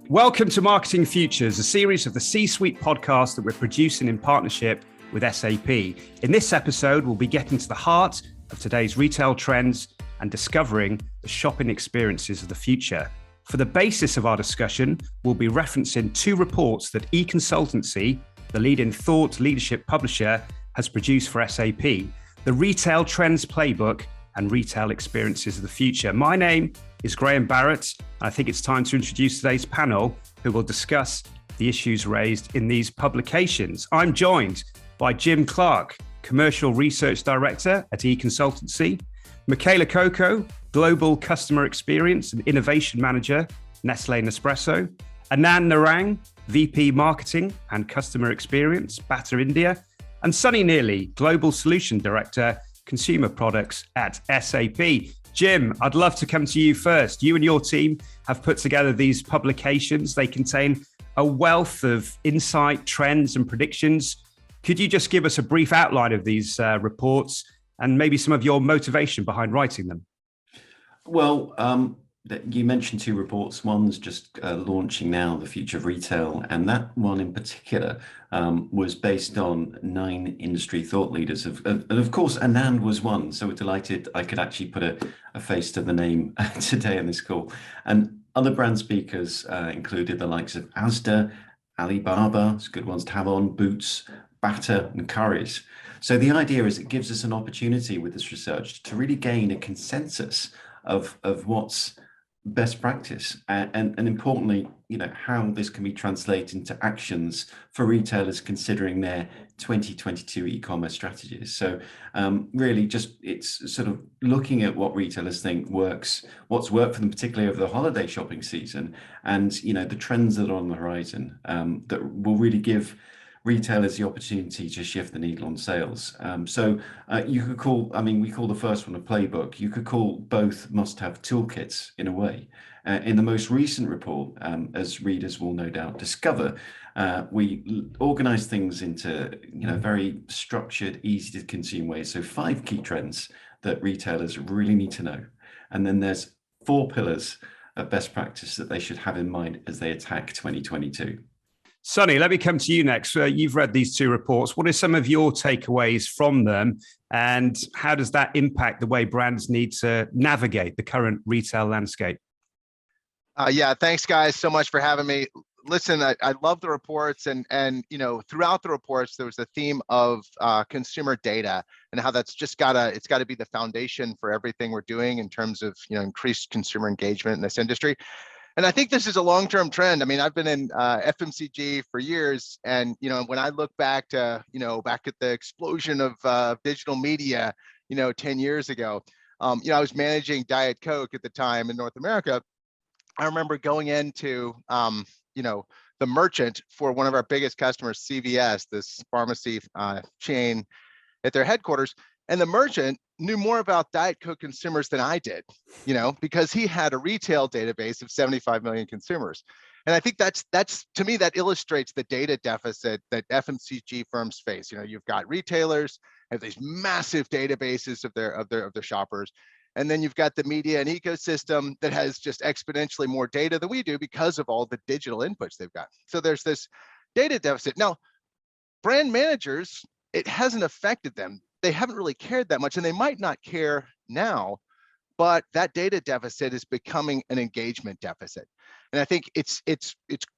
Welcome to Marketing Futures, a series of the C-Suite podcast that we're producing in partnership with SAP. In this episode, we'll be getting to the heart of today's retail trends and discovering the shopping experiences of the future. For the basis of our discussion, we'll be referencing two reports that Econsultancy, the leading thought leadership publisher, has produced for SAP, the Retail Trends Playbook and Retail Experiences of the Future. My name is Graham Barrett, and I think it's time to introduce today's panel, who will discuss the issues raised in these publications. I'm joined by Jim Clark, Commercial Research Director at Econsultancy, Michela Cocco, Global Customer Experience and Innovation Manager, Nestlé and Espresso, Anand Narang, VP Marketing and Customer Experience, Bata India, and Sunny Neely, Global Solution Director, Consumer Products at SAP. Jim, I'd love to come to you first. You and your team have put together these publications. They contain a wealth of insight, trends, and predictions. Could you just give us a brief outline of these reports and maybe some of your motivation behind writing them? Well, you mentioned two reports. One's just launching now, The Future of Retail, and that one in particular was based on 9 industry thought leaders. And of course, Anand was one, so we're delighted I could actually put a face to the name today on this call. And other brand speakers included the likes of Asda, Alibaba, it's good ones to have on, Boots, Bata, and Currys. So the idea is it gives us an opportunity with this research to really gain a consensus of what's best practice and importantly, how this can be translated into actions for retailers considering their 2022 e-commerce strategies. So really just it's sort of looking at what retailers think works, what's worked for them, particularly over the holiday shopping season, and the trends that are on the horizon that will really give retailers the opportunity to shift the needle on sales. So you could call, we call the first one a playbook. You could call both must-have toolkits in a way. In the most recent report, as readers will no doubt discover, we organize things into very structured, easy to consume ways. So 5 key trends that retailers really need to know. And then there's 4 pillars of best practice that they should have in mind as they attack 2022. Sunny, let me come to you next. You've read these 2 reports. What are some of your takeaways from them, and how does that impact the way brands need to navigate the current retail landscape? Yeah, thanks guys so much for having me. Listen, I love the reports, and throughout the reports there was a theme of consumer data and how that's just it's gotta be the foundation for everything we're doing in terms of increased consumer engagement in this industry. And I think this is a long-term trend. I've been in FMCG for years, and when I look back to back at the explosion of digital media, 10 years ago, I was managing Diet Coke at the time in North America. I remember going into the merchant for one of our biggest customers, CVS, this pharmacy chain at their headquarters, and the merchant knew more about Diet Coke consumers than I did, because he had a retail database of 75 million consumers. And I think that's to me, that illustrates the data deficit that FMCG firms face. You've got retailers have these massive databases of their shoppers. And then you've got the media and ecosystem that has just exponentially more data than we do because of all the digital inputs they've got. So there's this data deficit. Now, brand managers, it hasn't affected them. They haven't really cared that much, and they might not care now, but that data deficit is becoming an engagement deficit. And I think it's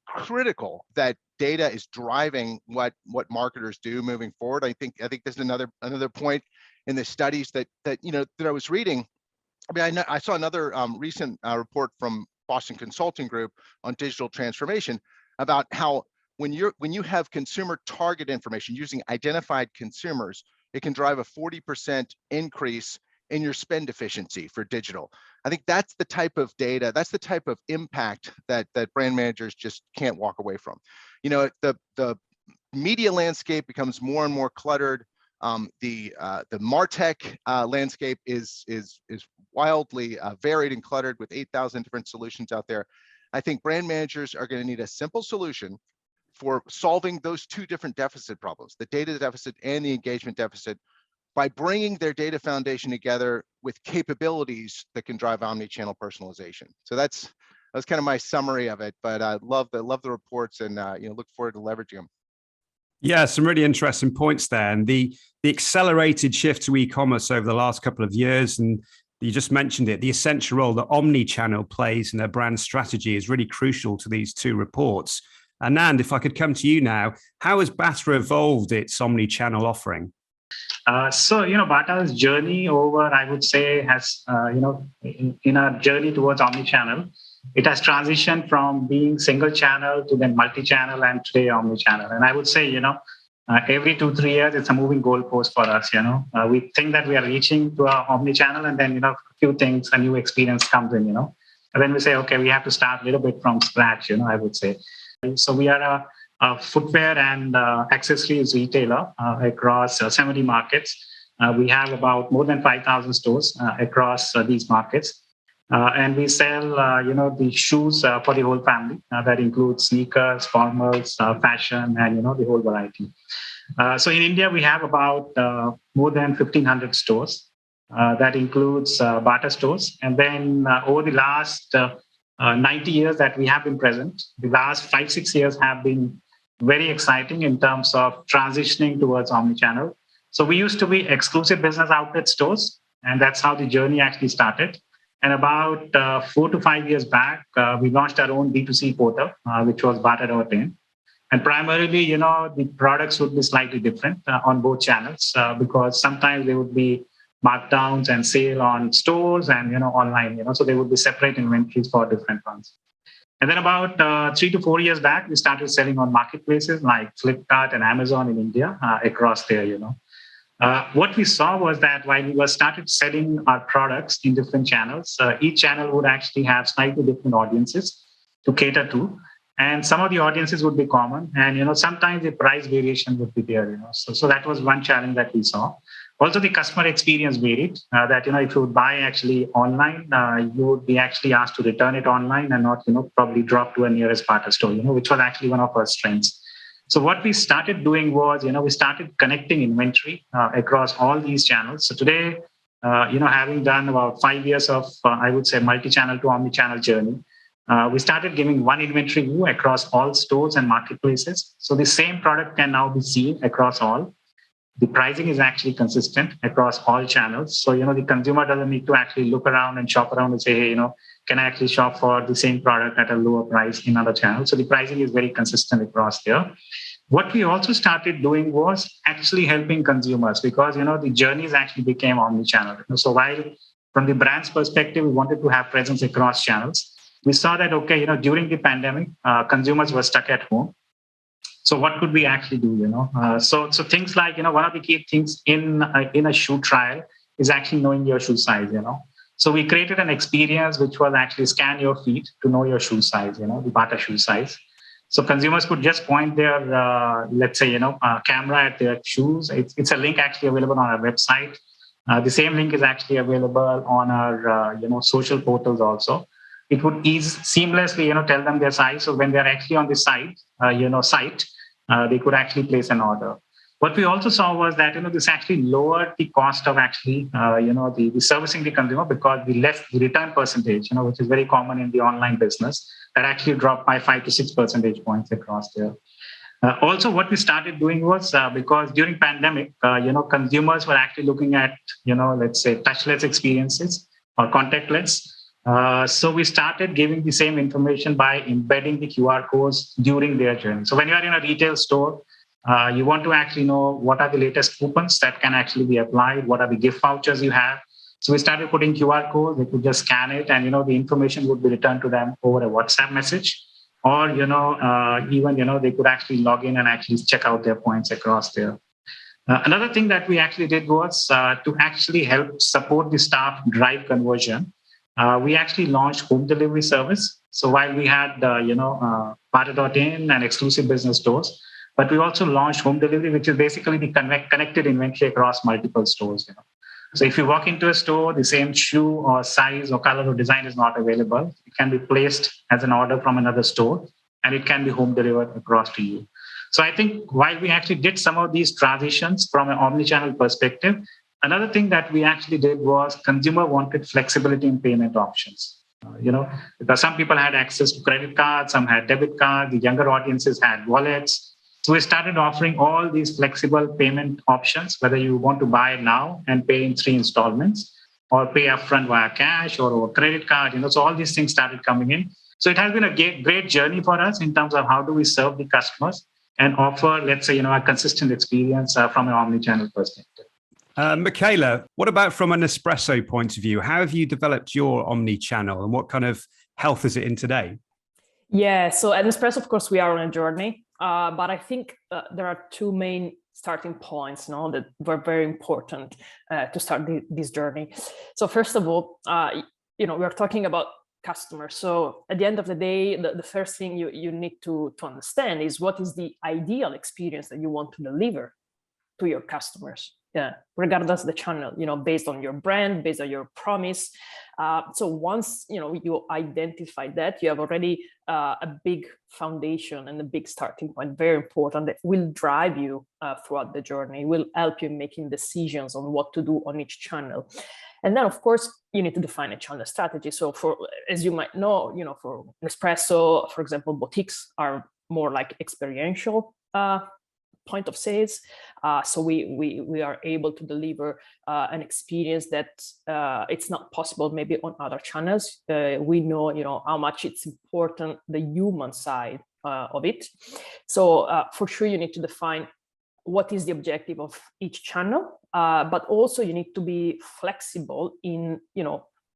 critical that data is driving what marketers do moving forward. I think there's another point in the studies that I was reading. I saw another recent report from Boston Consulting Group on digital transformation about how when you have consumer target information using identified consumers, it can drive a 40% increase in your spend efficiency for digital. I think that's the type of data, that's the type of impact that brand managers just can't walk away from. The media landscape becomes more and more cluttered. The MarTech landscape is wildly varied and cluttered with 8,000 different solutions out there. I think brand managers are going to need a simple solution for solving those 2 different deficit problems, the data deficit and the engagement deficit, by bringing their data foundation together with capabilities that can drive omni-channel personalization. So that's that's kind of my summary of it. But I love the reports, and look forward to leveraging them. Yeah, some really interesting points there. And the accelerated shift to e-commerce over the last couple of years, and you just mentioned it, the essential role that omnichannel plays in their brand strategy is really crucial to these two reports. Anand, if I could come to you now, how has Bata evolved its omnichannel offering? Batals Journey over, I would say, has, in our journey towards omnichannel, it has transitioned from being single channel to then multi-channel and today omnichannel. And I would say, every 2-3 years, it's a moving goalpost for us. We think that we are reaching to our omnichannel, and then, a few things, a new experience comes in, and then we say, okay, we have to start a little bit from scratch, I would say. So we are a footwear and accessories retailer across 70 markets. We have about more than 5,000 stores across these markets. And we sell, the shoes for the whole family. That includes sneakers, formals, fashion, and, the whole variety. So in India, we have about more than 1,500 stores. That includes Bata stores. And then over the last 90 years that we have been present, the last 5-6 years have been very exciting in terms of transitioning towards omnichannel. So we used to be exclusive business outlet stores, and that's how the journey actually started. And about 4 to 5 years back, we launched our own B2C portal, which was Bata.in. And primarily, the products would be slightly different on both channels because sometimes there would be markdowns and sale on stores and, online, so there would be separate inventories for different ones. And then about 3 to 4 years back, we started selling on marketplaces like Flipkart and Amazon in India across there, What we saw was that while we started selling our products in different channels, each channel would actually have slightly different audiences to cater to. And some of the audiences would be common. And, sometimes the price variation would be there, So that was one challenge that we saw. Also, the customer experience varied that, if you would buy actually online, you would be actually asked to return it online and not, probably drop to a nearest Bata store, which was actually one of our strengths. So what we started doing was, we started connecting inventory across all these channels. So today, having done about 5 years of, I would say, multi-channel to omni-channel journey, we started giving one inventory view across all stores and marketplaces. So the same product can now be seen across all. The pricing is actually consistent across all channels. So, the consumer doesn't need to actually look around and shop around and say, hey, can I actually shop for the same product at a lower price in other channels? So the pricing is very consistent across there. What we also started doing was actually helping consumers because, the journeys actually became omni-channel. So while from the brand's perspective, we wanted to have presence across channels, we saw that, okay, during the pandemic, consumers were stuck at home. So what could we actually do, So things like, one of the key things in a shoe trial is actually knowing your shoe size, So we created an experience which was actually scan your feet to know your shoe size, the Bata shoe size. So consumers could just point their, camera at their shoes. It's a link actually available on our website. The same link is actually available on our, social portals also. It would seamlessly, tell them their size. So when they're actually on the site, they could actually place an order. What we also saw was that, this actually lowered the cost of actually, the servicing the consumer because the return percentage, which is very common in the online business, that actually dropped by 5 to 6 percentage points across there. Also, what we started doing was because during pandemic, consumers were actually looking at, let's say touchless experiences or contactless. So we started giving the same information by embedding the QR codes during their journey. So when you are in a retail store, you want to actually know what are the latest coupons that can actually be applied, what are the gift vouchers you have. So we started putting QR codes, they could just scan it and, the information would be returned to them over a WhatsApp message. Or, even, they could actually log in and actually check out their points across there. Another thing that we actually did was to actually help support the staff drive conversion. We actually launched home delivery service. So while we had, Bata.in and exclusive business stores, but we also launched home delivery, which is basically the connected inventory across multiple stores. So if you walk into a store, the same shoe or size or color or design is not available. It can be placed as an order from another store, and it can be home delivered across to you. So I think while we actually did some of these transitions from an omnichannel perspective, another thing that we actually did was consumer wanted flexibility in payment options. Because some people had access to credit cards, some had debit cards, the younger audiences had wallets. So we started offering all these flexible payment options, whether you want to buy now and pay in 3 installments, or pay upfront via cash or over credit card. So all these things started coming in. So it has been a great journey for us in terms of how do we serve the customers and offer, let's say, a consistent experience from an omnichannel perspective. Michela, what about from an Nespresso point of view? How have you developed your omni-channel and what kind of health is it in today? Yeah, so at Nespresso, of course, we are on a journey, but I think there are 2 main starting points that were very important to start this journey. So first of all, we're talking about customers. So at the end of the day, the first thing you need to understand is what is the ideal experience that you want to deliver to your customers. Yeah, regardless of the channel, based on your brand, based on your promise. So once you identify that, you have already a big foundation and a big starting point, very important, that will drive you throughout the journey, will help you making decisions on what to do on each channel. And then, of course, you need to define a channel strategy. So as you might know, for Nespresso, for example, boutiques are more like experiential point of sales. So we are able to deliver an experience that it's not possible maybe on other channels. We know, how much it's important, the human side of it. So for sure, you need to define what is the objective of each channel, but also you need to be flexible in,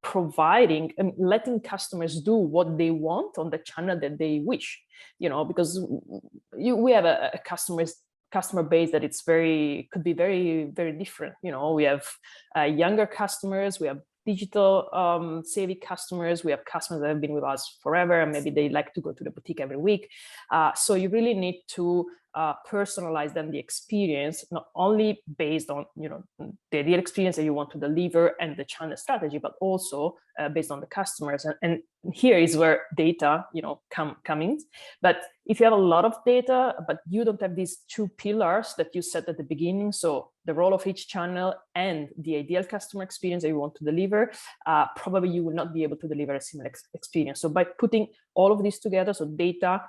providing and letting customers do what they want on the channel that they wish, because we have a customer base that could be very, very different. We have younger customers, we have digital savvy customers, we have customers that have been with us forever, and maybe they like to go to the boutique every week. So you really need to personalize then the experience, not only based on the ideal experience that you want to deliver and the channel strategy, but also based on the customers. And here is where data come in. But if you have a lot of data, but you don't have these 2 pillars that you set at the beginning, so the role of each channel and the ideal customer experience that you want to deliver, probably you will not be able to deliver a similar experience. So by putting all of this together, so data,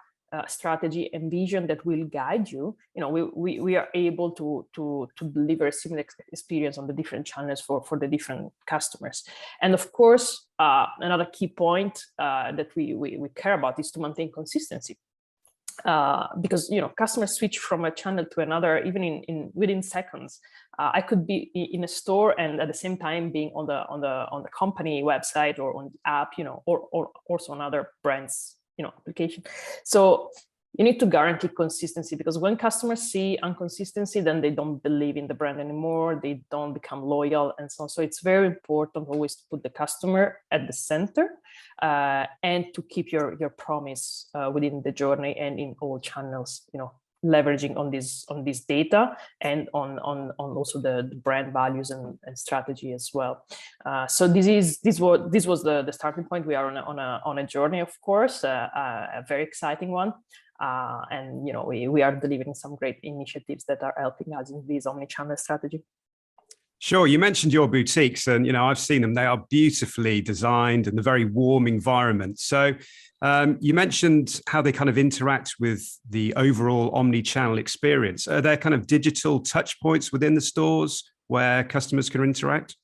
strategy and vision that will guide you, we are able to deliver a similar experience on the different channels for the different customers. And of course, another key point that we care about is to maintain consistency. Because customers switch from a channel to another even within seconds. I could be in a store and at the same time being on the company website or on the app, or also on other brands application. So you need to guarantee consistency, because when customers see inconsistency, then they don't believe in the brand anymore, they don't become loyal and so on. So it's very important always to put the customer at the center and to keep your promise within the journey and in all channels, leveraging on this data and on also the brand values and strategy as well. So this was the starting point. We are on a journey, of course, a very exciting one, and we are delivering some great initiatives that are helping us in this omnichannel strategy. Sure. You mentioned your boutiques, and I've seen them. They are beautifully designed and a very warm environment. So you mentioned how they kind of interact with the overall omni-channel experience. Are there kind of digital touch points within the stores where customers can interact?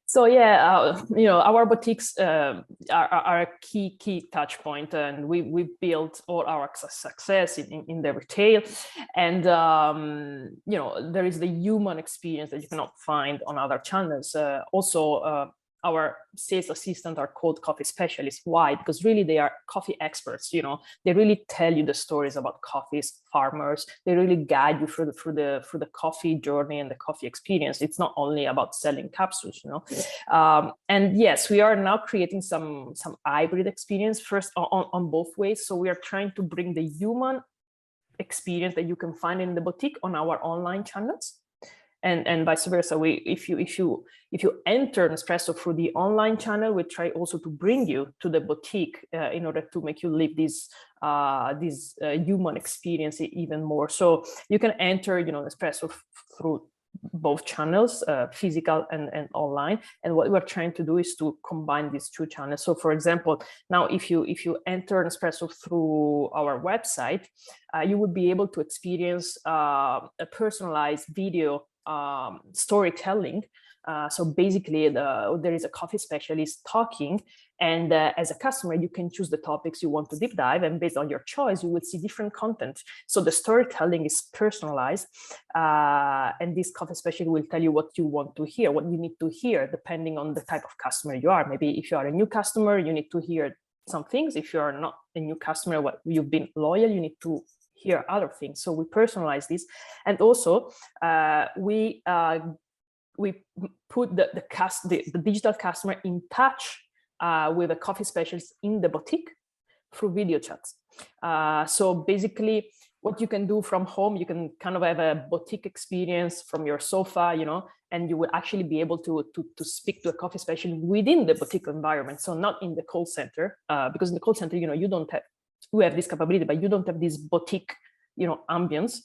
So yeah, our boutiques are a key touch point, and we built all our success in the retail. And there is the human experience that you cannot find on other channels. Also, our sales assistants are called coffee specialists. Why? Because really they are coffee experts. They really tell you the stories about coffees, farmers. They really guide you through the coffee journey and the coffee experience. It's not only about selling capsules, And yes, we are now creating some hybrid experience first on both ways. So we are trying to bring the human experience that you can find in the boutique on our online channels. And vice versa. If you enter Nespresso through the online channel, we try also to bring you to the boutique in order to make you live this human experience even more. So you can enter Nespresso through both channels, physical and online. And what we're trying to do is to combine these two channels. So for example, now if you enter Nespresso through our website, you would be able to experience a personalized video storytelling. So basically, there is a coffee specialist talking, and as a customer, you can choose the topics you want to deep dive, and based on your choice, you will see different content. So the storytelling is personalized, and this coffee specialist will tell you what you want to hear, what you need to hear, depending on the type of customer you are. Maybe if you are a new customer, you need to hear some things. If you are not a new customer, you've been loyal, you need to hear other things. So we personalize this, and also we put the digital customer in touch with a coffee specialist in the boutique through video chats. So basically, what you can do from home, you can kind of have a boutique experience from your sofa, and you will actually be able to speak to a coffee specialist within the boutique environment. So not in the call center, because in the call center, we have this capability, but you don't have this boutique, ambience.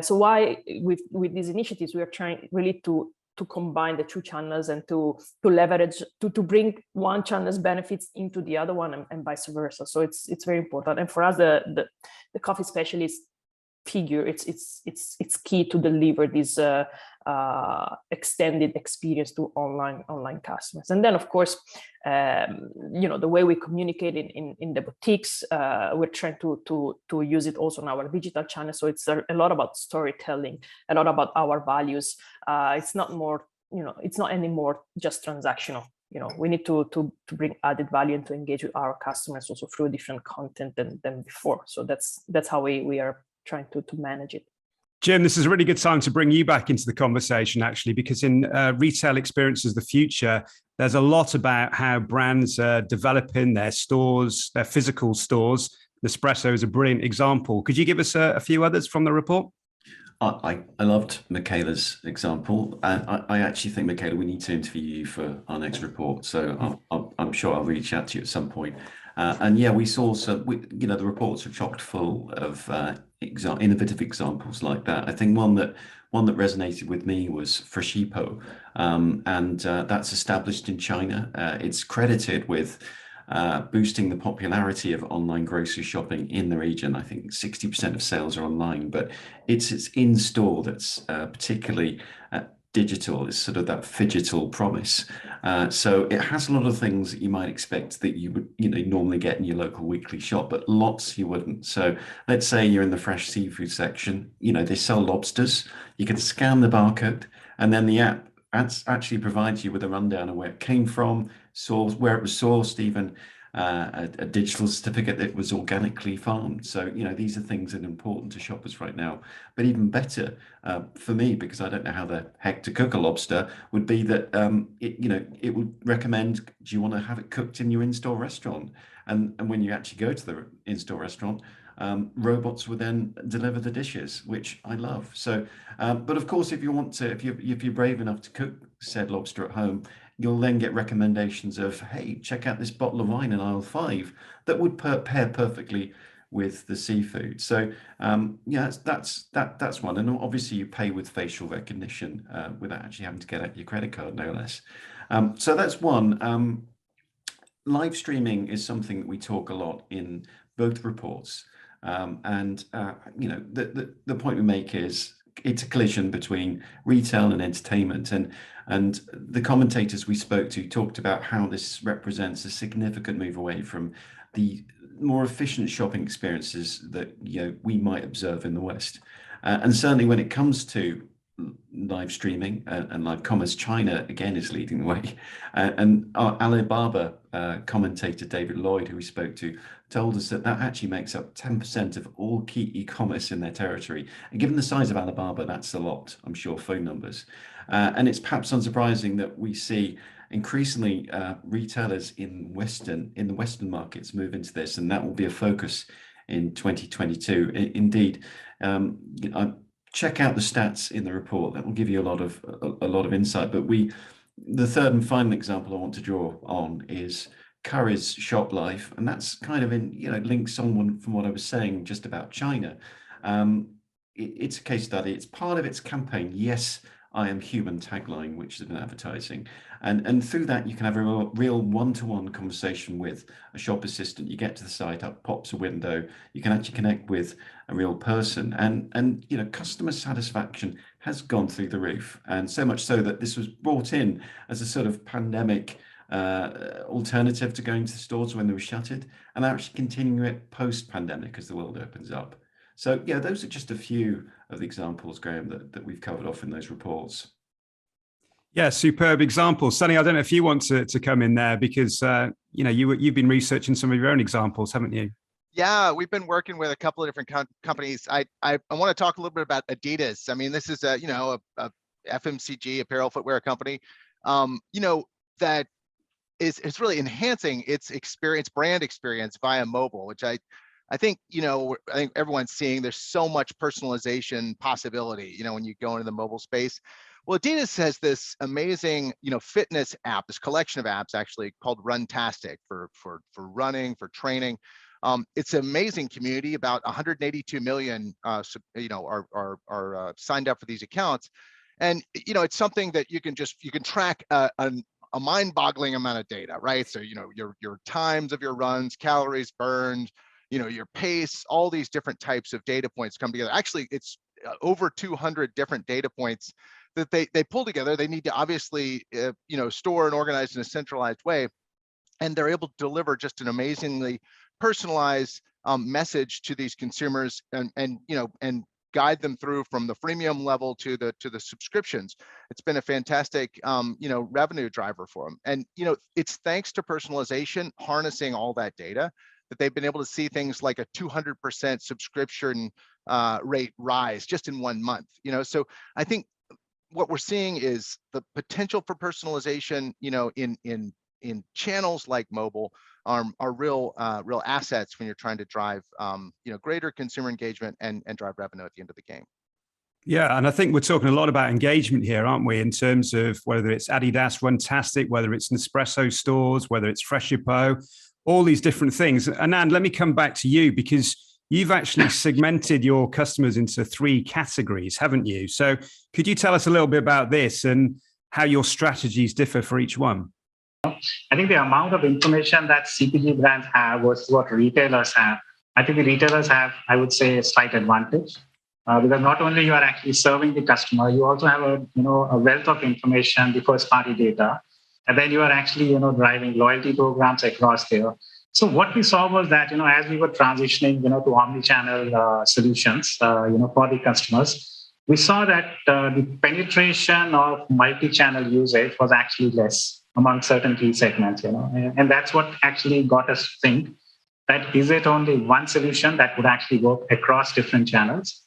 So why with these initiatives, we are trying really to combine the two channels and to leverage, to bring one channel's benefits into the other one and vice versa. So it's very important. And for us, the coffee specialist figure, it's key to deliver this extended experience to online customers. And then of course, the way we communicate in the boutiques, we're trying to use it also on our digital channel. So it's a lot about storytelling, a lot about our values. It's not more, it's not anymore just transactional. We need to bring added value and to engage with our customers also through different content than before. So that's how we are trying to manage it. Jim, this is a really good time to bring you back into the conversation, actually, because in Retail Experiences of the Future, there's a lot about how brands are developing their stores, their physical stores. Nespresso is a brilliant example. Could you give us a few others from the report? I loved Michela's example. I actually think, Michela, we need to interview you for our next report. So I'm sure I'll reach out to you at some point. And yeah, we saw the reports are chock full of innovative examples like that. I think one that resonated with me was Freshipo, and that's established in China. It's credited with boosting the popularity of online grocery shopping in the region. I think 60% of sales are online, but it's in-store that's particularly digital. It's sort of that phygital promise. So it has a lot of things that you might expect that you would normally get in your local weekly shop, but lots you wouldn't. So let's say you're in the fresh seafood section, they sell lobsters. You can scan the barcode, and then the app actually provides you with a rundown of where it came from, where it was sourced, even a digital certificate that it was organically farmed. So these are things that are important to shoppers right now. But even better for me, because I don't know how the heck to cook a lobster, would be that it would recommend, do you want to have it cooked in your in-store restaurant? And when you actually go to the in-store restaurant, robots will then deliver the dishes, which I love. So, but of course, if you're brave enough to cook said lobster at home, you'll then get recommendations of, hey, check out this bottle of wine in aisle 5 that would pair perfectly with the seafood. So that's one. And obviously you pay with facial recognition without actually having to get out your credit card, no less. So that's one. Live streaming is something that we talk a lot in both reports. The point we make is it's a collision between retail and entertainment, and the commentators we spoke to talked about how this represents a significant move away from the more efficient shopping experiences that we might observe in the West, and certainly when it comes to live streaming and live commerce, China again is leading the way. And our Alibaba commentator David Lloyd, who we spoke to, told us that actually makes up 10% of all key e-commerce in their territory. And given the size of Alibaba, that's a lot, I'm sure, phone numbers. And it's perhaps unsurprising that we see increasingly retailers in the Western markets move into this, and that will be a focus in 2022. Indeed, check out the stats in the report. That will give you a lot of insight. But the third and final example I want to draw on is Currys Shop Life, and that's kind of links on from what I was saying just about China. It's a case study. It's part of its campaign. Yes, I am human tagline, which has been advertising. And through that, you can have a real one-to-one conversation with a shop assistant. You get to the site, up pops a window. You can actually connect with a real person. And customer satisfaction has gone through the roof. And so much so that this was brought in as a sort of pandemic alternative to going to the stores when they were shuttered, and they're actually continuing it post-pandemic as the world opens up. So yeah, those are just a few of the examples, Graham, that we've covered off in those reports. Yeah, superb examples. Sunny, I don't know if you want to come in there because you've been researching some of your own examples, haven't you? Yeah, we've been working with a couple of different companies. I want to talk a little bit about Adidas. I mean, this is a FMCG apparel footwear company, that is really enhancing its brand experience via mobile, which I think everyone's seeing. There's so much personalization possibility, when you go into the mobile space. Well, Adidas has this amazing, fitness app, this collection of apps actually called Runtastic for running, for training. It's an amazing community. About 182 million, are signed up for these accounts, and it's something that you can track a mind-boggling amount of data, right? So your times of your runs, calories burned, your pace, all these different types of data points come together. Actually, it's over 200 different data points that they pull together. They need to obviously store and organize in a centralized way, and they're able to deliver just an amazingly personalized message to these consumers, and guide them through from the freemium level to the subscriptions. It's been a fantastic revenue driver for them. And it's thanks to personalization, harnessing all that data, that they've been able to see things like a 200% subscription rate rise just in 1 month. So I think what we're seeing is the potential for personalization, in channels like mobile are real assets when you're trying to drive greater consumer engagement and drive revenue at the end of the game. Yeah, and I think we're talking a lot about engagement here, aren't we? In terms of whether it's Adidas, Runtastic, whether it's Nespresso stores, whether it's Freshipo, all these different things. Anand, let me come back to you because you've actually segmented your customers into 3 categories, haven't you? So could you tell us a little bit about this and how your strategies differ for each one? I think the amount of information that CPG brands have versus what retailers have, I think the retailers have, I would say, a slight advantage because not only you are actually serving the customer, you also have a wealth of information, the first party data, and then you are actually driving loyalty programs across there. So what we saw was that as we were transitioning to omnichannel solutions for the customers, we saw that the penetration of multi-channel usage was actually less among certain key segments, and that's what actually got us to think that is it only one solution that would actually work across different channels?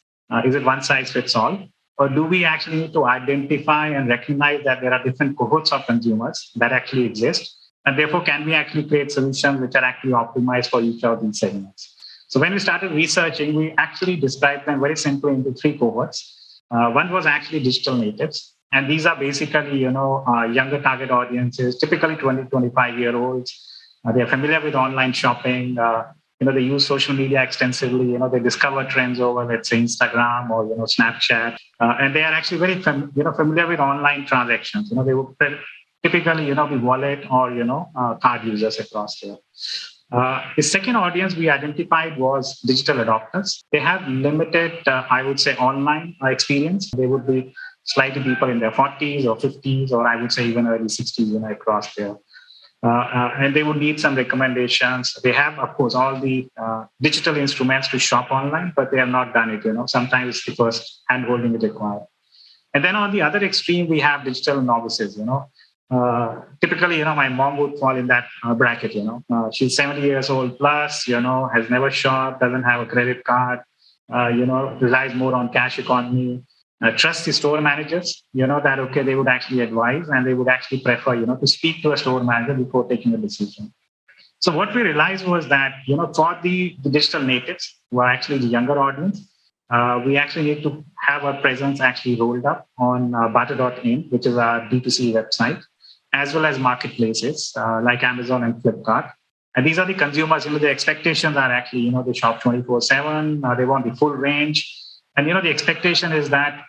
Is it one size fits all? Or do we actually need to identify and recognize that there are different cohorts of consumers that actually exist? And therefore, can we actually create solutions which are actually optimized for each of these segments? So when we started researching, we actually described them very simply into 3 cohorts. One was actually digital natives. And these are basically, younger target audiences, typically 20, 25-year-olds. They're familiar with online shopping. They use social media extensively. They discover trends over, let's say, Instagram or, Snapchat. And they are actually very, familiar with online transactions. They would typically, be wallet or, card users across there. The second audience we identified was digital adopters. They have limited, I would say, online experience. They would be slightly people in their 40s or 50s, or I would say even early 60s, across there. And they would need some recommendations. They have, of course, all the digital instruments to shop online, but they have not done it. Sometimes it's the first hand-holding is required. And then on the other extreme, we have digital novices. Typically, my mom would fall in that bracket. She's 70 years old plus, has never shopped, doesn't have a credit card, relies more on cash economy. Trust the store managers, that, okay, they would actually advise and they would actually prefer, to speak to a store manager before taking a decision. So what we realized was that, for the digital natives, who are actually the younger audience, we actually need to have our presence actually rolled up on Bata.in, which is our D2C website, as well as marketplaces like Amazon and Flipkart. And these are the consumers, the expectations are actually, they shop 24/7, they want the full range. And, the expectation is that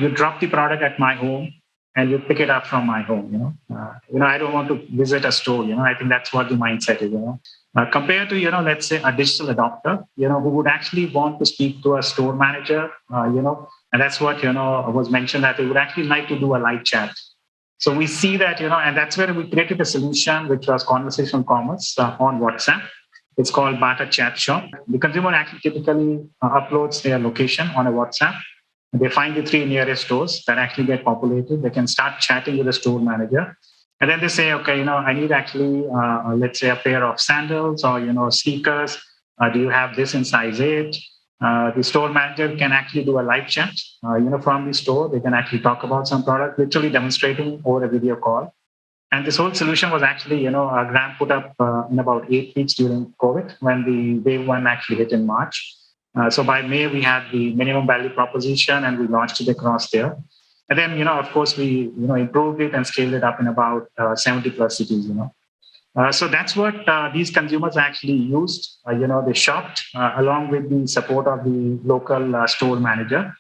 you drop the product at my home and you pick it up from my home. I don't want to visit a store. I think that's what the mindset is. Compared to let's say a digital adopter, who would actually want to speak to a store manager, and that's what was mentioned, that they would actually like to do a live chat. So we see that, and that's where we created a solution which was conversational commerce on WhatsApp. It's called Bata Chat Shop. The consumer actually typically uploads their location on a WhatsApp. They find the 3 nearest stores that actually get populated. They can start chatting with the store manager. And then they say, okay, I need actually, let's say a pair of sandals or, sneakers. Do you have this in size 8? The store manager can actually do a live chat, from the store. They can actually talk about some product, literally demonstrating over a video call. And this whole solution was actually, Graham put up in about 8 weeks during COVID, when the wave 1 actually hit in March. So by May, we had the minimum value proposition and we launched it across there. And then, of course, we, improved it and scaled it up in about 70 plus cities, So that's what these consumers actually used. They shopped along with the support of the local store manager.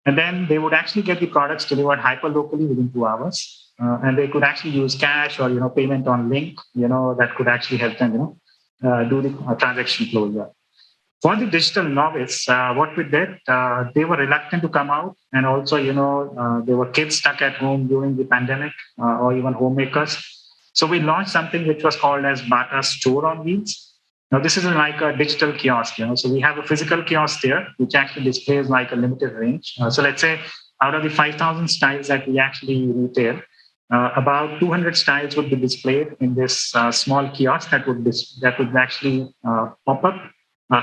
And then they would actually get the products delivered hyper-locally within 2 hours. And they could actually use cash or, payment on link, that could actually help them, do the transaction closure. For the digital novice, what we did, they were reluctant to come out. And also, there were kids stuck at home during the pandemic or even homemakers. So we launched something which was called as Bata Store on Wheels. Now, this is like a digital kiosk, So we have a physical kiosk there, which actually displays like a limited range. So let's say out of the 5,000 styles that we actually retail, about 200 styles would be displayed in this small kiosk that would actually pop up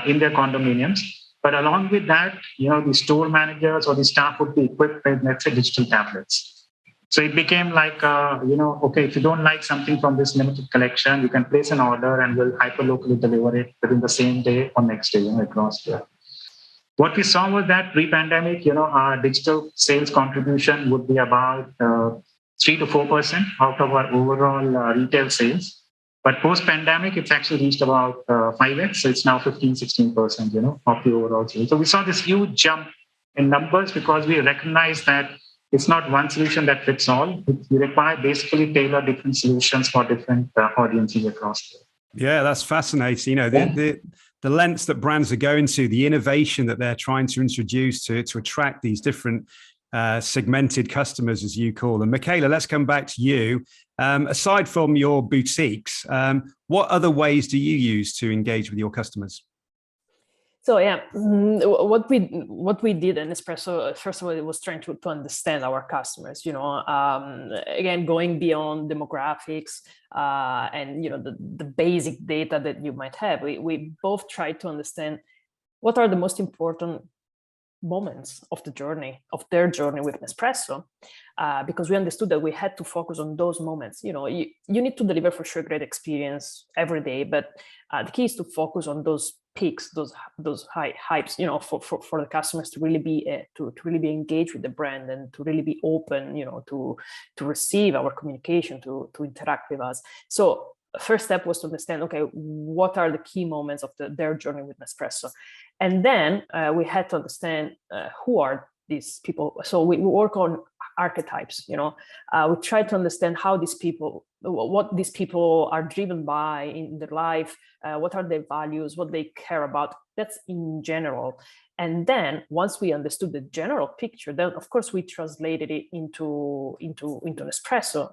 in their condominiums. But along with that, the store managers or the staff would be equipped with, let's say, digital tablets. So it became like, okay, if you don't like something from this limited collection, you can place an order and we'll hyper-locally deliver it within the same day or next day, across there. What we saw was that pre-pandemic, our digital sales contribution would be about 3 to 4% out of our overall retail sales. But post-pandemic, it's actually reached about 5x. So it's now 15-16%, of the overall sales. So we saw this huge jump in numbers because we recognize that it's not one solution that fits all. We require basically tailor different solutions for different audiences across there. Yeah, that's fascinating. The lengths that brands are going to, the innovation that they're trying to introduce to attract these different segmented customers, as you call them. Michela, let's come back to you. Aside from your boutiques, what other ways do you use to engage with your customers? So yeah, what we did in Espresso, first of all, it was trying to understand our customers. Again, going beyond demographics and the basic data that you might have. We both tried to understand what are the most important moments of their journey with Nespresso, because we understood that we had to focus on those moments. You need to deliver for sure great experience every day, but the key is to focus on those peaks, those high hypes, for the customers to really be to really be engaged with the brand and to really be open, to receive our communication, to interact with us. So first step was to understand, okay, what are the key moments of their journey with Nespresso? And then we had to understand who are these people. So we work on archetypes, we try to understand how these people, what these people are driven by in their life, what are their values, what they care about. That's in general. And then once we understood the general picture, then of course we translated it into Nespresso.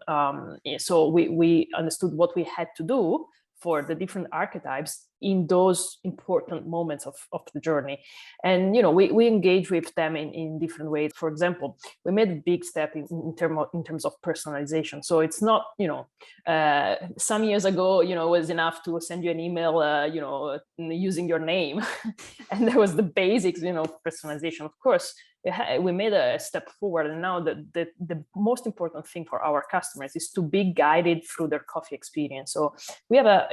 So we understood what we had to do for the different archetypes in those important moments of the journey. And, we engage with them in different ways. For example, we made a big step in terms of personalization. So it's not, some years ago, it was enough to send you an email, using your name. And there was the basics, personalization. Of course, we made a step forward, and now the most important thing for our customers is to be guided through their coffee experience. So we have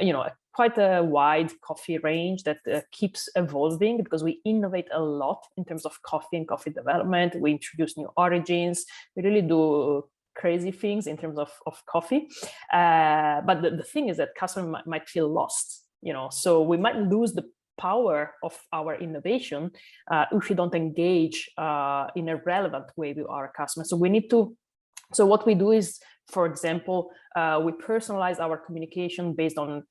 quite a wide coffee range that keeps evolving because we innovate a lot in terms of coffee and coffee development. We introduce new origins. We really do crazy things in terms of coffee. But the thing is that customers might feel lost, so we might lose power of our innovation if we don't engage in a relevant way with our customers. So we need to. So what we do is, for example, we personalize our communication based on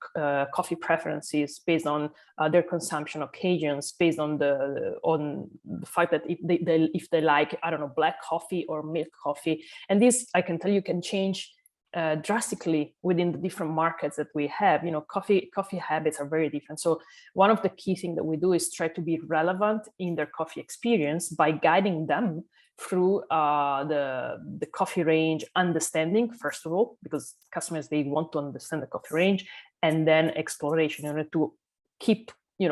coffee preferences, based on their consumption occasions, based on the fact that if they like, I don't know, black coffee or milk coffee. And this, I can tell you, can change drastically within the different markets that we have. Coffee habits are very different. So one of the key things that we do is try to be relevant in their coffee experience by guiding them through the coffee range understanding, first of all, because customers, they want to understand the coffee range, and then exploration in order to keep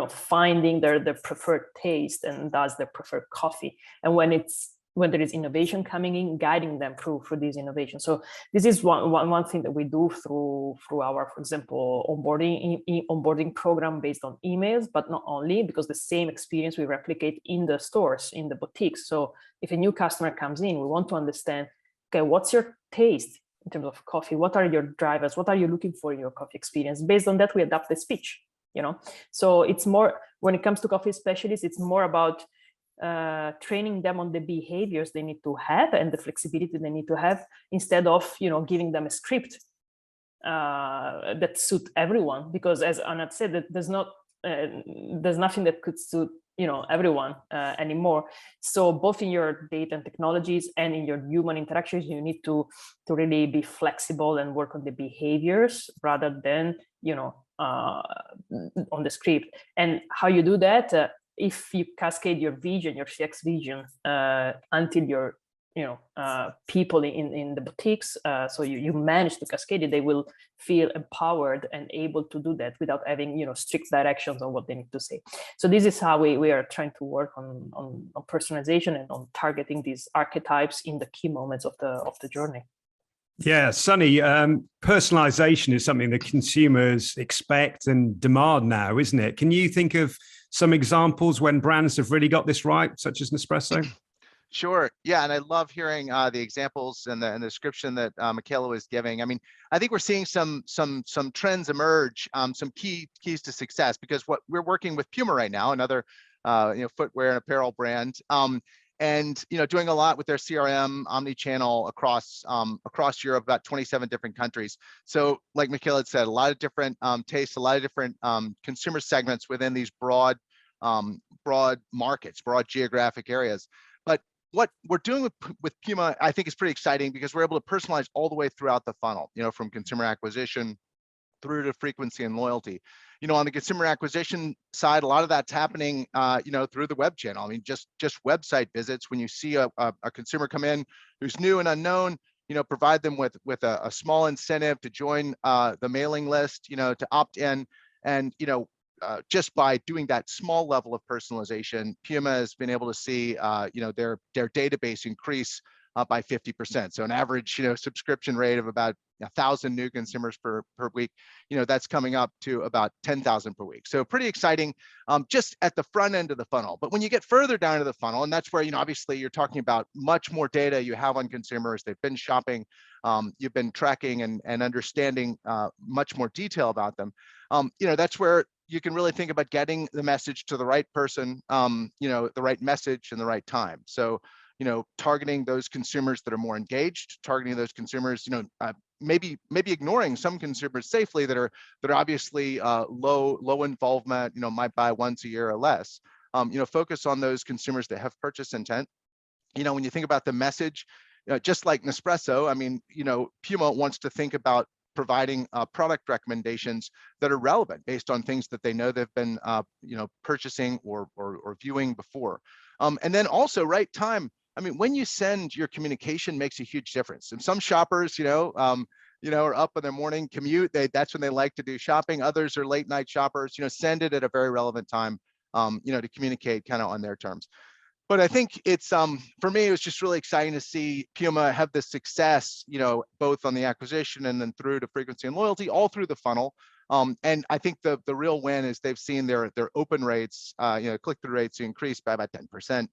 finding their preferred taste and thus their preferred coffee. And when there is innovation coming in, guiding them through this innovation. So this is one thing that we do through our, for example, onboarding program based on emails, but not only, because the same experience we replicate in the stores, in the boutiques. So if a new customer comes in, we want to understand, okay, what's your taste in terms of coffee? What are your drivers? What are you looking for in your coffee experience? Based on that, we adapt the speech, So it's more, when it comes to coffee specialists, it's more about training them on the behaviors they need to have and the flexibility they need to have, instead of giving them a script that suit everyone, because as Anand said, that there's nothing that could suit everyone anymore. So both in your data and technologies and in your human interactions, you need to really be flexible and work on the behaviors rather than on the script. And how you do that, if you cascade your vision, your CX vision, until your people in the boutiques, so you manage to cascade it, they will feel empowered and able to do that without having strict directions on what they need to say. So this is how we are trying to work on personalization and on targeting these archetypes in the key moments of the journey. Yeah, Sunny, personalization is something that consumers expect and demand now, isn't it? Can you think of some examples when brands have really got this right, such as Nespresso? Sure. Yeah, and I love hearing the examples and the description that Michela was giving. I mean, I think we're seeing some trends emerge, some keys to success, because what we're working with Puma right now, another footwear and apparel brand, and doing a lot with their CRM omnichannel across Europe, about 27 different countries. So like Michela had said, a lot of different tastes, a lot of different consumer segments within these broad markets, broad geographic areas. But what we're doing with Puma, I think, is pretty exciting, because we're able to personalize all the way throughout the funnel, from consumer acquisition through to frequency and loyalty. On the consumer acquisition side, a lot of that's happening, through the web channel. I mean, just website visits. When you see a consumer come in who's new and unknown, provide them with a small incentive to join the mailing list, to opt in, and just by doing that small level of personalization, Puma has been able to see, their database increase by 50%. So an average, subscription rate of about 1,000 new consumers per week, that's coming up to about 10,000 per week. So pretty exciting, just at the front end of the funnel. But when you get further down to the funnel, and that's where, obviously you're talking about much more data you have on consumers. They've been shopping, you've been tracking and understanding much more detail about them. That's where you can really think about getting the message to the right person, the right message and the right time. So, targeting those consumers that are more engaged, targeting those consumers, maybe ignoring some consumers safely that are obviously low involvement, might buy once a year or less. Focus on those consumers that have purchase intent. When you think about the message, just like Nespresso, I mean, Puma wants to think about providing product recommendations that are relevant based on things that they know they've been, purchasing or viewing before. And then also right time. I mean, when you send, your communication makes a huge difference. And some shoppers, are up in their morning commute. That's when they like to do shopping. Others are late night shoppers. Send it at a very relevant time, to communicate kind of on their terms. But I think it's, for me, it was just really exciting to see Puma have this success, both on the acquisition and then through to frequency and loyalty, all through the funnel. And I think the real win is they've seen their open rates, click-through rates increase by about 10%,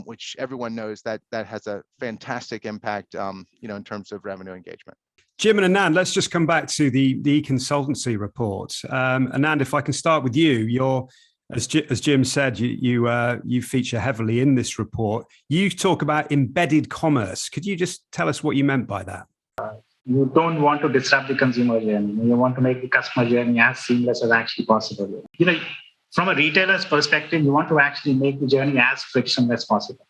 which everyone knows that has a fantastic impact, in terms of revenue engagement. Jim and Anand, let's just come back to the Econsultancy report. Anand, if I can start with you, your As Jim said, you feature heavily in this report. You talk about embedded commerce. Could you just tell us what you meant by that? You don't want to disrupt the consumer journey. You want to make the customer journey as seamless as actually possible. From a retailer's perspective, you want to actually make the journey as frictionless as possible.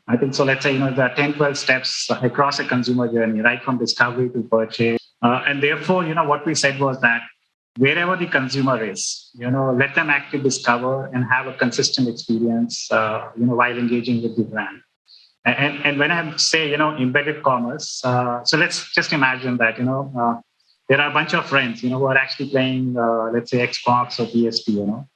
I think so. Let's say, there are 10, 12 steps across a consumer journey, right from discovery to purchase. And therefore, what we said was that wherever the consumer is, let them actually discover and have a consistent experience, while engaging with the brand. And when I say, embedded commerce, so let's just imagine that, there are a bunch of friends, who are actually playing, let's say, Xbox or PSP,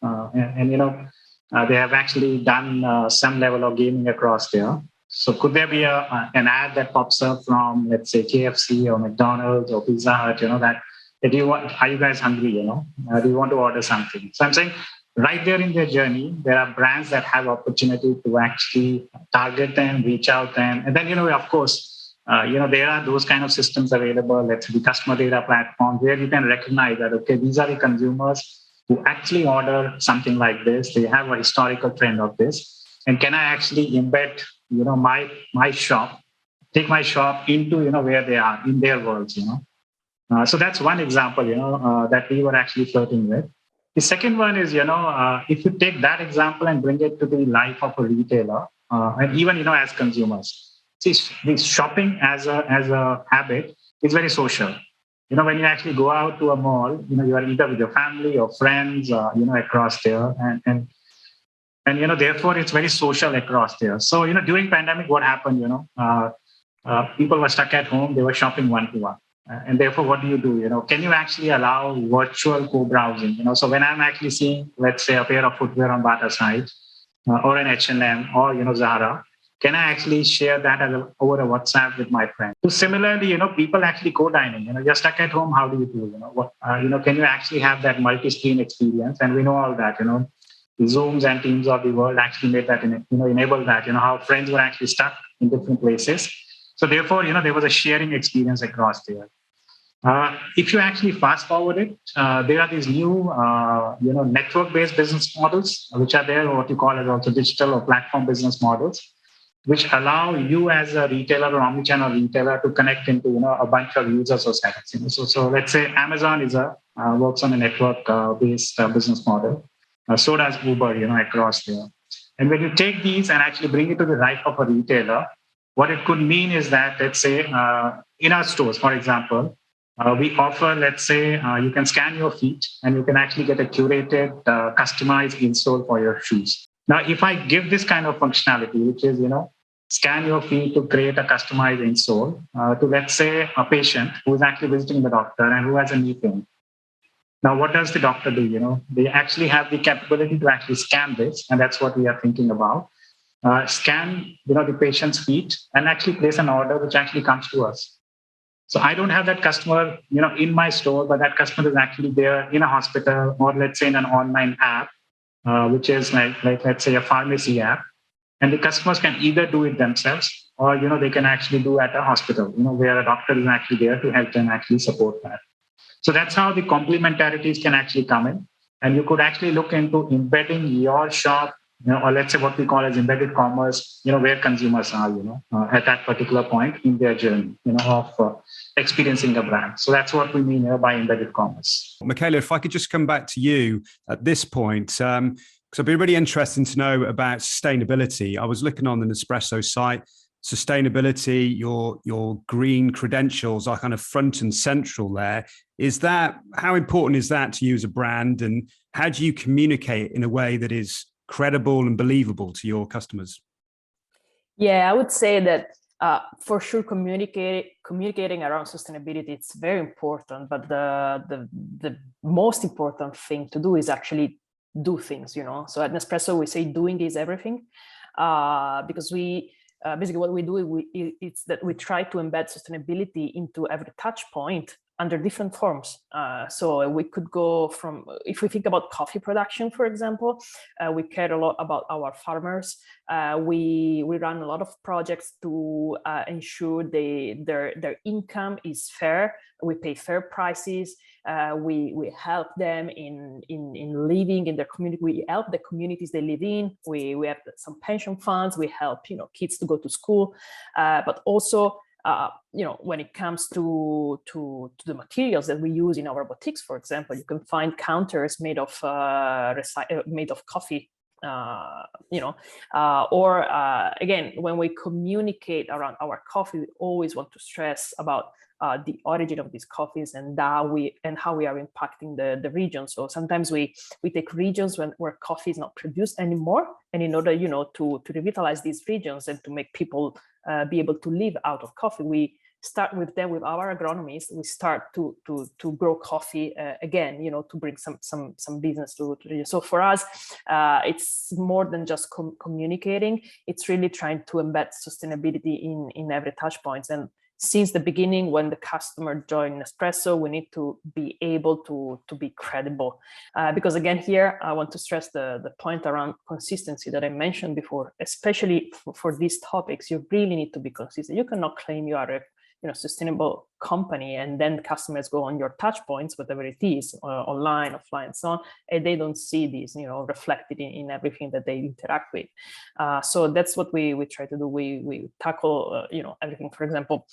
they have actually done some level of gaming across there. So could there be an ad that pops up from, let's say, KFC or McDonald's or Pizza Hut, that are you guys hungry, do you want to order something? So I'm saying right there in their journey, there are brands that have opportunity to actually target them, reach out them. And then, of course, there are those kind of systems available, let's say the customer data platform, where you can recognize that, okay, these are the consumers who actually order something like this. They have a historical trend of this. And can I actually embed, my shop, take my shop into, where they are in their worlds, So that's one example, that we were actually flirting with. The second one is, if you take that example and bring it to the life of a retailer, and even, as consumers, see, this shopping as a habit is very social. When you actually go out to a mall, you are either with your family or friends, across there, and therefore it's very social across there. So, during pandemic, what happened? People were stuck at home; they were shopping one-to-one. And therefore, what do? Can you actually allow virtual co-browsing? So when I'm actually seeing, let's say, a pair of footwear on Bata site, or an H&M, or Zara, can I actually share that over a WhatsApp with my friend? So similarly, people actually co-dining. You're stuck at home. How do you do? Can you actually have that multi-screen experience? And we know all that. The Zooms and Teams of the world actually made that, enable that. How friends were actually stuck in different places. So therefore, there was a sharing experience across there. If you actually fast forward it, there are these new, network-based business models, which are there, what you call as also digital or platform business models, which allow you as a retailer or omnichannel retailer to connect into, a bunch of users or settings. So let's say Amazon works on a network-based business model. So does Uber, across there. And when you take these and actually bring it to the life of a retailer, what it could mean is that, let's say, in our stores, for example, we offer, let's say, you can scan your feet and you can actually get a curated, customized insole for your shoes. Now, if I give this kind of functionality, which is, scan your feet to create a customized insole to, let's say, a patient who is actually visiting the doctor and who has a knee pain. Now, what does the doctor do? They actually have the capability to actually scan this, and that's what we are thinking about. Scan, the patient's feet and actually place an order, which actually comes to us. So I don't have that customer, in my store, but that customer is actually there in a hospital or let's say in an online app, which is like let's say a pharmacy app. And the customers can either do it themselves or, they can actually do at a hospital, where a doctor is actually there to help them actually support that. So that's how the complementarities can actually come in. And you could actually look into embedding your shop, or let's say what we call as embedded commerce, where consumers are, at that particular point in their journey, of experiencing a brand. So that's what we mean by embedded commerce. Michela, if I could just come back to you at this point, because I'd be really interested to know about sustainability. I was looking on the Nespresso site. Sustainability, your green credentials are kind of front and central there. How important is that to you as a brand? And how do you communicate in a way that is credible and believable to your customers? Yeah, I would say that for sure communicating around sustainability, it's very important. But the most important thing to do is actually do things, So at Nespresso, we say doing is everything, because we basically what we do it's that we try to embed sustainability into every touch point under different forms. So we could go from, if we think about coffee production, for example, we care a lot about our farmers. We run a lot of projects to ensure their income is fair. We pay fair prices. We help them in living in their community. We help the communities they live in. We have some pension funds. We help kids to go to school, but also when it comes to the materials that we use in our boutiques, for example, you can find counters made of coffee. Again, when we communicate around our coffee, we always want to stress about the origin of these coffees and how we are impacting the region. So sometimes we take regions where coffee is not produced anymore, and in order to revitalize these regions and to make people be able to live out of coffee, we start with them, with our agronomists. We start to grow coffee again, to bring some business to the region. So for us, it's more than just communicating. It's really trying to embed sustainability in every touch points. And since the beginning, when the customer joined Nespresso, we need to be able to be credible. Because again, here, I want to stress the point around consistency that I mentioned before, especially for these topics. You really need to be consistent. You cannot claim you are a sustainable company and then customers go on your touch points, whatever it is, online, offline, and so on, and they don't see these, reflected in everything that they interact with. So that's what we try to do. We tackle, everything. For example,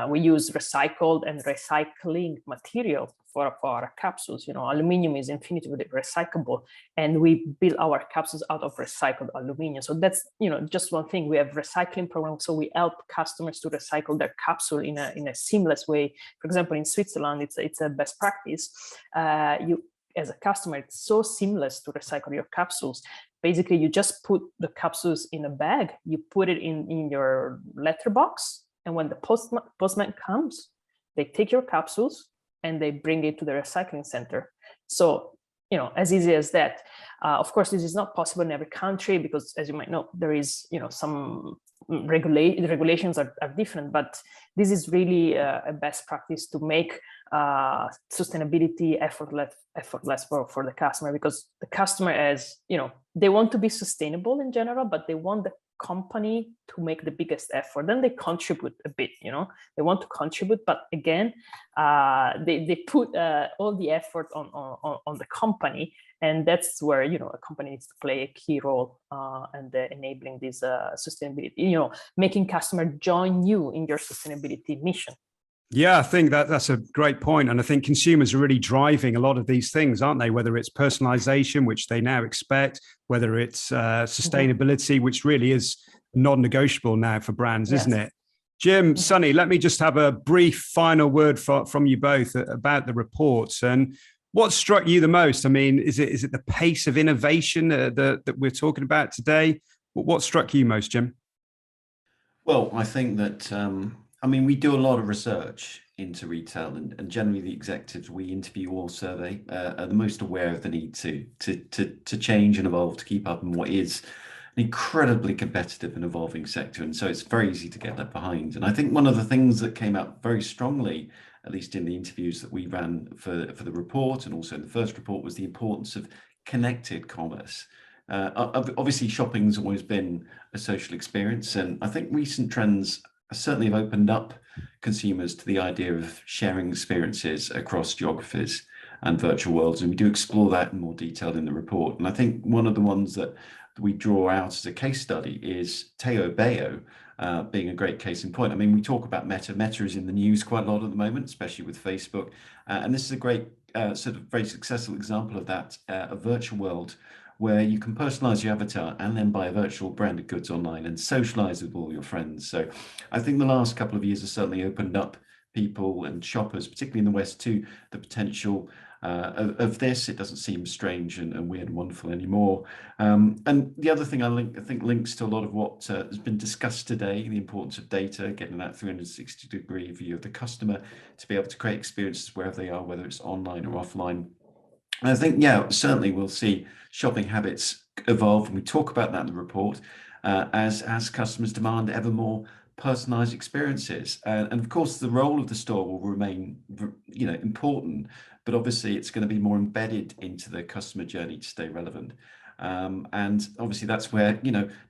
we use recycled and recycling material for our capsules. Aluminium is infinitely recyclable, and we build our capsules out of recycled aluminium. So that's, just one thing. We have recycling programs, so we help customers to recycle their capsule in a seamless way. For example, in Switzerland, it's a best practice. You, as a customer, it's so seamless to recycle your capsules. Basically, you just put the capsules in a bag, you put it in your letterbox, and when the postman comes, they take your capsules and they bring it to the recycling center. So, as easy as that. Of course, this is not possible in every country because, as you might know, there is, some regulations are different, but this is really a best practice to make sustainability effortless for the customer, because the customer, they want to be sustainable in general, but they want the company to make the biggest effort. Then they contribute a bit, they want to contribute, but again, they put all the effort on the company, and that's where a company needs to play a key role and enabling this sustainability, making customer join you in your sustainability mission. Yeah, I think that's a great point. And I think consumers are really driving a lot of these things, aren't they? Whether it's personalization, which they now expect, whether it's sustainability, which really is non-negotiable now for brands, yes. Isn't it? Jim, Sunny, let me just have a brief final word from you both about the reports. And what struck you the most? I mean, is it the pace of innovation that we're talking about today? What struck you most, Jim? Well, I think that we do a lot of research into retail, and generally the executives we interview or survey are the most aware of the need to change and evolve to keep up in what is an incredibly competitive and evolving sector. And so it's very easy to get left behind. And I think one of the things that came out very strongly, at least in the interviews that we ran for the report and also in the first report, was the importance of connected commerce. Obviously, shopping's always been a social experience, and I think recent trends certainly have opened up consumers to the idea of sharing experiences across geographies and virtual worlds, and we do explore that in more detail in the report. And I think one of the ones that we draw out as a case study is Teo Bayo being a great case in point. We talk about Meta. Meta is in the news quite a lot at the moment, especially with Facebook, and this is a great sort of very successful example of that, a virtual world where you can personalize your avatar and then buy virtual branded goods online and socialize with all your friends. So I think the last couple of years have certainly opened up people and shoppers, particularly in the West, to the potential of this. It doesn't seem strange and weird and wonderful anymore. And the other thing I think links to a lot of what has been discussed today, the importance of data, getting that 360-degree view of the customer to be able to create experiences wherever they are, whether it's online or offline. And I think, certainly we'll see shopping habits evolve, and we talk about that in the report, as customers demand ever more personalized experiences. And of course, the role of the store will remain, important, but obviously it's going to be more embedded into the customer journey to stay relevant. And obviously that's where,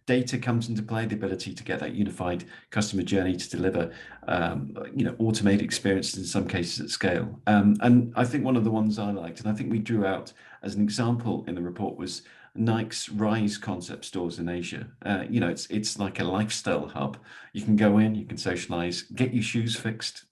data comes into play, the ability to get that unified customer journey to deliver, automated experiences in some cases at scale. And I think one of the ones I liked, and I think we drew out as an example in the report, was Nike's Rise concept stores in Asia. It's like a lifestyle hub. You can go in, you can socialize, get your shoes fixed,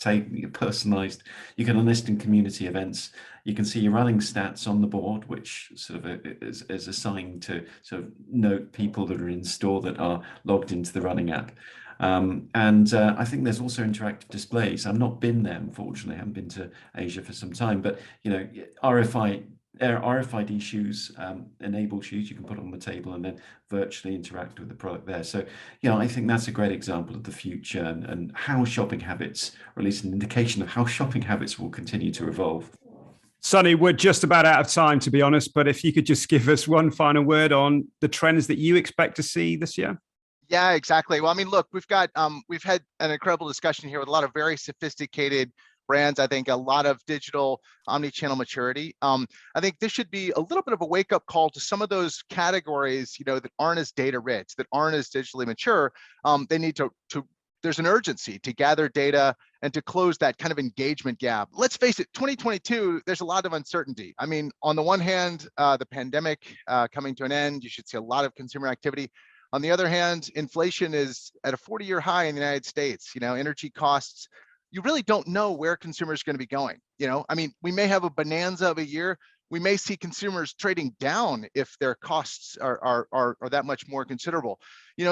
personalized. You can enlist in community events. You can see your running stats on the board, which sort of is a sign to sort of note people that are in store that are logged into the running app. And I think there's also interactive displays. I've not been there, unfortunately. I haven't been to Asia for some time, but RFID shoes, enable shoes you can put on the table and then virtually interact with the product there. So, I think that's a great example of the future and how shopping habits, or at least an indication of how shopping habits will continue to evolve. Sunny, we're just about out of time, to be honest, but if you could just give us one final word on the trends that you expect to see this year. Yeah, exactly. Well, I mean, look, we've had an incredible discussion here with a lot of very sophisticated brands. I think a lot of digital omnichannel maturity. I think this should be a little bit of a wake-up call to some of those categories, that aren't as data rich, that aren't as digitally mature. They need to there's an urgency to gather data and to close that kind of engagement gap. Let's face it, 2022, there's a lot of uncertainty. I mean, on the one hand, the pandemic coming to an end, you should see a lot of consumer activity. On the other hand, inflation is at a 40-year high in the United States. Energy costs, you really don't know where consumers are going to be going. I mean, we may have a bonanza of a year. We may see consumers trading down if their costs are that much more considerable.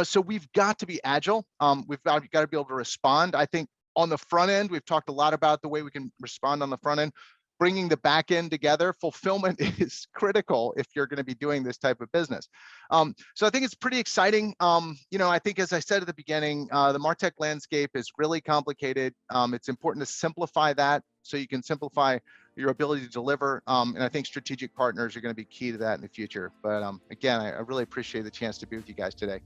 So we've got to be agile. We've got to be able to respond. I think on the front end, we've talked a lot about the way we can respond on the front end. Bringing the back end together, fulfillment is critical if you're going to be doing this type of business. So I think it's pretty exciting. I think, as I said at the beginning, the MarTech landscape is really complicated. It's important to simplify that so you can simplify your ability to deliver. And I think strategic partners are going to be key to that in the future. But again, I really appreciate the chance to be with you guys today.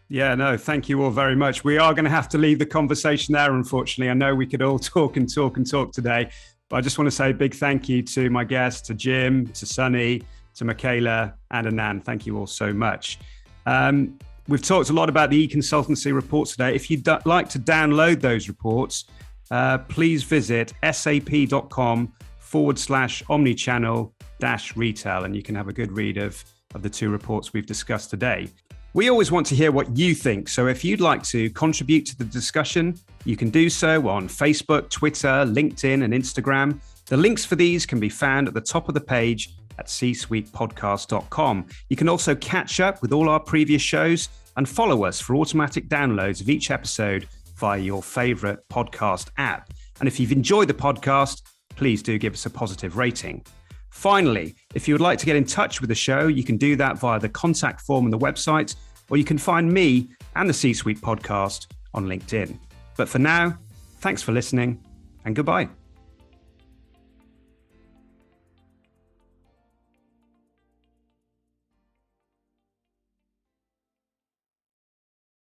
Yeah, no, thank you all very much. We are going to have to leave the conversation there, unfortunately. I know we could all talk today. But I just want to say a big thank you to my guests, to Jim, to Sunny, to Michela and Anand. Thank you all so much. We've talked a lot about the Econsultancy reports today. If you'd like to download those reports, please visit sap.com/omnichannel-retail, and you can have a good read of the two reports we've discussed today. We always want to hear what you think. So if you'd like to contribute to the discussion, you can do so on Facebook, Twitter, LinkedIn, and Instagram. The links for these can be found at the top of the page at csuitepodcast.com. You can also catch up with all our previous shows and follow us for automatic downloads of each episode via your favorite podcast app. And if you've enjoyed the podcast, please do give us a positive rating. Finally, if you would like to get in touch with the show, you can do that via the contact form on the website, or you can find me and the C-Suite podcast on LinkedIn. But for now, thanks for listening and goodbye.